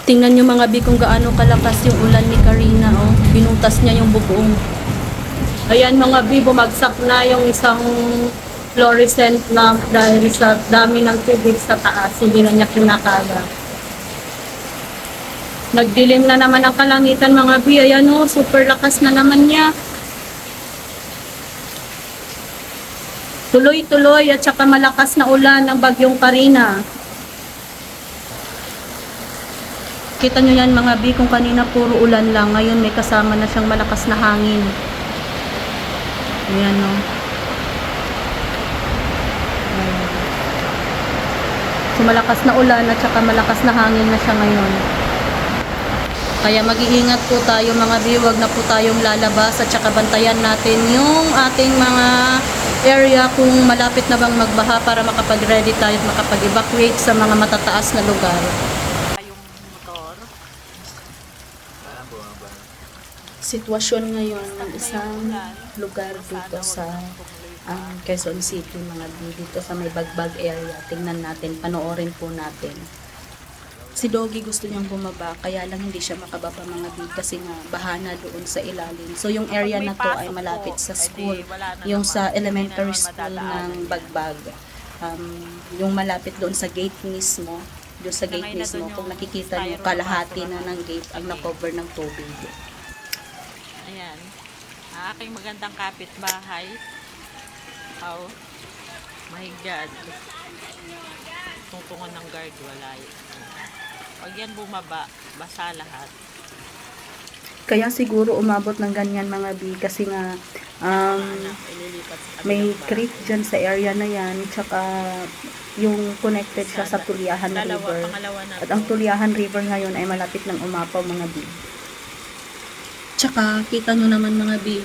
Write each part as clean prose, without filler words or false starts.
Tingnan nyo mga bi kung gaano kalakas yung ulan ni Karina. Oh. Binutas niya yung bubong. Ayan mga bi, bumagsak na yung isang fluorescent lamp dahil sa dami ng tubig sa taas. Hindi na niya kinakaya. Nagdilim na naman ang kalangitan mga bi. Ayan oh, super lakas na naman niya. Tuloy-tuloy at saka malakas na ulan ng bagyong Karina. Kita nyo yan mga bi, kung kanina puro ulan lang, ngayon may kasama na siyang malakas na hangin. Ayan o. So malakas na ulan at saka malakas na hangin na siya ngayon. Kaya mag-iingat po tayo mga bi, wag na po tayong lalabas at saka bantayan natin yung ating mga area kung malapit na bang magbaha para makapag-ready tayo at makapag-evacuate sa mga matataas na lugar. Sitwasyon ngayon ng isang lugar dito sa Quezon City mga bi, dito sa may Bagbag area. Tingnan natin, panoorin po natin. Si Doggy gusto niyang bumaba, kaya lang hindi siya makababa mga bi kasi nga bahana doon sa ilalim. So yung area na to ay malapit sa school, yung sa elementary school ng Bagbag. Yung malapit doon sa gate mismo, doon sa gate mismo, kung nakikita niyo, kalahati na ng gate ang na-cover ng tubig. Ayan. Ang aking magandang kapitbahay. Oh. My God. Tungtungan ng guard, wala yun. Pag yan bumaba, basa lahat. Kaya siguro umabot ng ganyan mga bi kasi nga may creek dyan sa area na yan, tsaka yung connected siya sa Tulyahan River. At ang Tulyahan River ngayon ay malapit ng umapaw mga bi. Tsaka kita nyo naman mga bi.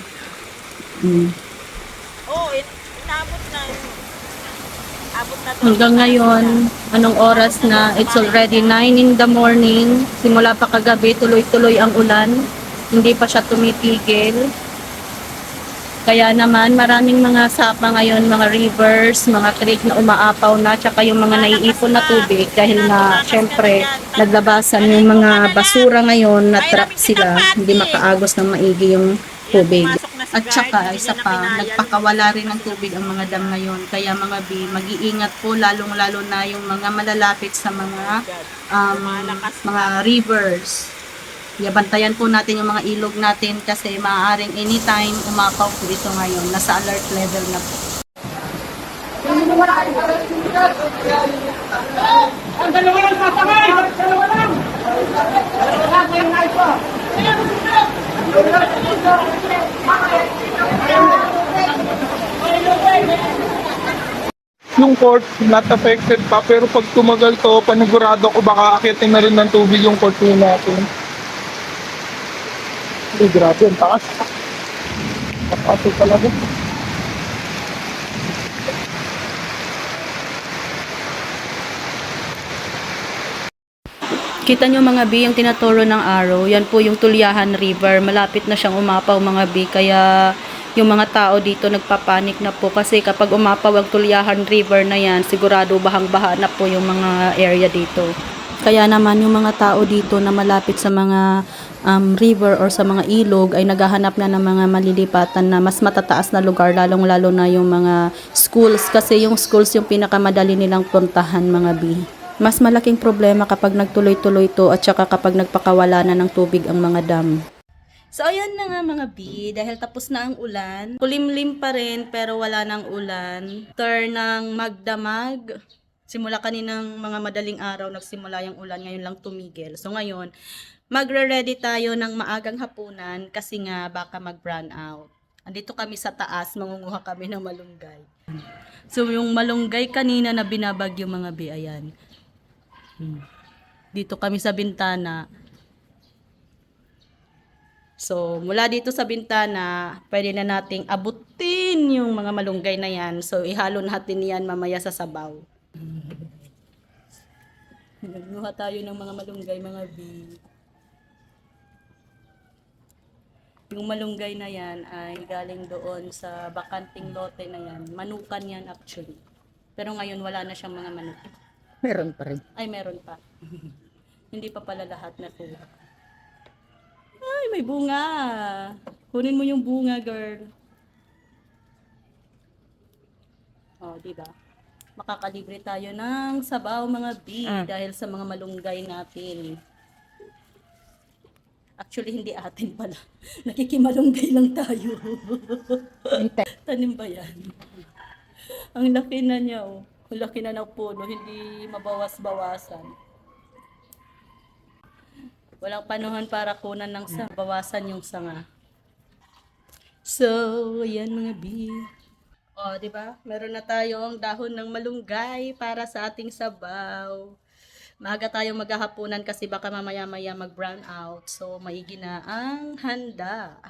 Oh, inabot na yun. Abot na to. Hanggang ngayon, anong oras na? It's already 9 in the morning. Simula pa kagabi, tuloy-tuloy ang ulan. Hindi pa siya tumitigil. Kaya naman, maraming mga sapa ngayon, mga rivers, mga creek na umaapaw na, tsaka yung mga naiipon na tubig dahil na, syempre, naglabasan yung mga basura ngayon, na-trap sila, hindi makaagos ng maigi yung tubig. At saka, isa pa, nagpakawala rin ng tubig ang mga dam ngayon. Kaya mga bi, mag-iingat po, lalong-lalo na yung mga malalapit sa mga rivers. Yabantayan po natin yung mga ilog natin kasi maaaring anytime umapaw po ito ngayon. Nasa alert level na po. Ang dalawa lang sasakay! Dalawa lang! Yung court, not affected pa, pero pag tumagal to, panigurado ko baka akitin na rin ng tubig yung court natin. Ay, grabe, ang taas. Taas talaga. Kita nyo mga bi, yung tinaturo ng araw, yan po yung Tulyahan River. Malapit na siyang umapaw mga bi, kaya yung mga tao dito nagpapanik na po kasi kapag umapaw ang Tulyahan River na yan, sigurado bahang-baha na po yung mga area dito. Kaya naman yung mga tao dito na malapit sa mga river or sa mga ilog ay naghahanap na ng mga malilipatan na mas matataas na lugar, lalong-lalo na yung mga schools kasi yung schools yung pinakamadali nilang puntahan mga bi. Mas malaking problema kapag nagtuloy-tuloy to at saka kapag nagpakawala na ng tubig ang mga dam. So ayan na nga mga bi, dahil tapos na ang ulan, kulimlim pa rin pero wala nang ulan. Turn ng magdamag. Simula kaninang mga madaling araw nagsimula yung ulan, ngayon lang tumigil. So ngayon, magre-ready tayo ng maagang hapunan kasi nga baka mag-run out. Andito kami sa taas, mangunguha kami ng malunggay. So yung malunggay kanina na binabagyo mga bi, ayan. Dito kami sa bintana. So, mula dito sa bintana, pwede na nating abutin yung mga malunggay na yan. So, ihalo natin yan mamaya sa sabaw. Nagnuha tayo ng mga malunggay, mga bi. Yung malunggay na yan ay galing doon sa bakanting lote na yan. Manukan yan actually. Pero ngayon wala na siyang mga manok. Meron pa rin. Ay, meron pa. Hindi pa pala lahat na po. Ay, may bunga. Kunin mo yung bunga, girl. Oh, di ba? Makakalibre tayo ng sabaw mga B dahil sa mga malunggay natin. Actually, hindi atin pala. Nakikimalunggay lang tayo. Tanim ba yan? Ang laki na niya, oh. Ang laki na ng puno, hindi mabawas-bawasan. Walang panahon para kunan ng bawasan yung sanga. So, ayan mga B. O, di ba? Meron na tayong dahon ng malunggay para sa ating sabaw. Maaga tayong maghahapunan kasi baka mamaya-maya mag-brown out. So, maigi na ang handa.